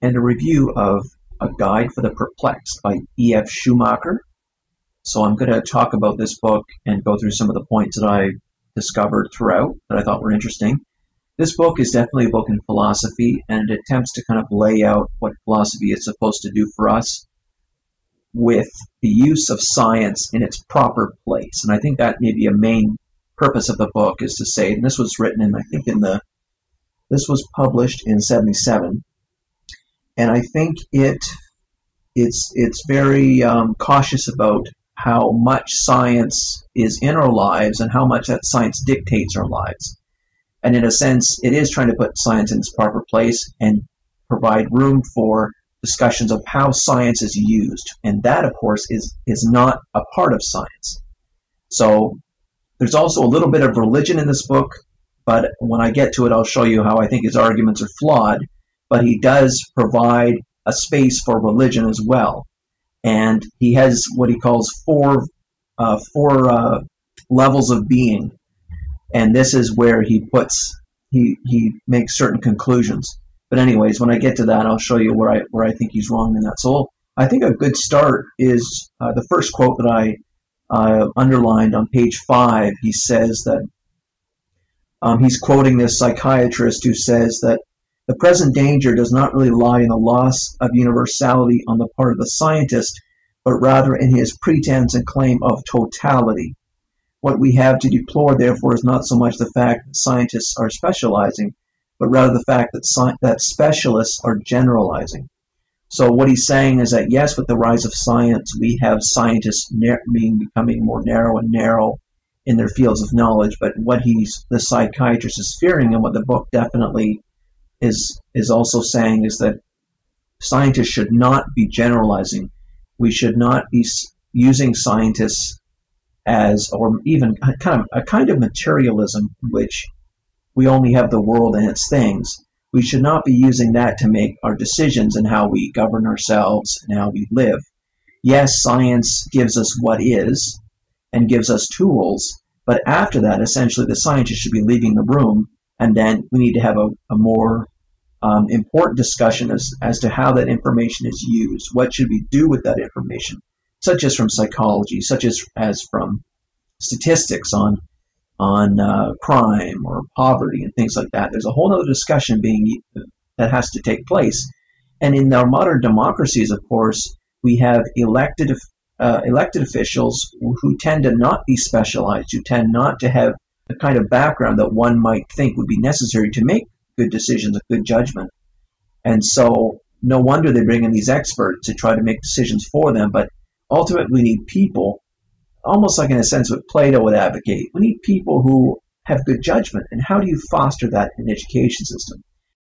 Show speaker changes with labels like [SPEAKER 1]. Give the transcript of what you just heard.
[SPEAKER 1] and a review of A Guide for the Perplexed by E.F. Schumacher. So I'm going to talk about this book and go through some of the points that I discovered throughout that I thought were interesting. This book is definitely a book in philosophy, and it attempts to kind of lay out what philosophy is supposed to do for us with the use of science in its proper place. And I think that may be a main purpose of the book, is to say, and this was written in, I think this was published in 1977, and I think it's very cautious about how much science is in our lives and how much that science dictates our lives. And in a sense, it is trying to put science in its proper place and provide room for discussions of how science is used. And that, of course, is not a part of science. So there's also a little bit of religion in this book, but when I get to it, I'll show you how I think his arguments are flawed. But he does provide a space for religion as well. And he has what he calls four levels of being. And this is where he makes certain conclusions. But anyways, when I get to that, I'll show you where I think he's wrong in that. So I think a good start is the first quote that I underlined on page 5. He says that he's quoting this psychiatrist who says that the present danger does not really lie in the loss of universality on the part of the scientist, but rather in his pretense and claim of totality. What we have to deplore, therefore, is not so much the fact that scientists are specializing, but rather the fact that specialists are generalizing. So what he's saying is that, yes, with the rise of science, we have scientists becoming more narrow and narrow in their fields of knowledge, but what the psychiatrist is fearing, and what the book definitely is also saying, is that scientists should not be generalizing. We should not be using scientists as, or even a kind of materialism, which we only have the world and its things. We should not be using that to make our decisions and how we govern ourselves and how we live. Yes, science gives us what is and gives us tools, but after that, essentially, the scientist should be leaving the room, and then we need to have a more important discussion as to how that information is used. What should we do with that information, such as from psychology, such as from statistics on crime or poverty and things like that. There's a whole other discussion that has to take place. And in our modern democracies, of course, we have elected officials who tend to not be specialized, who tend not to have the kind of background that one might think would be necessary to make good decisions, a good judgment. And so no wonder they bring in these experts to try to make decisions for them. But ultimately, we need people, almost like in a sense what Plato would advocate. We need people who have good judgment. And how do you foster that in an education system?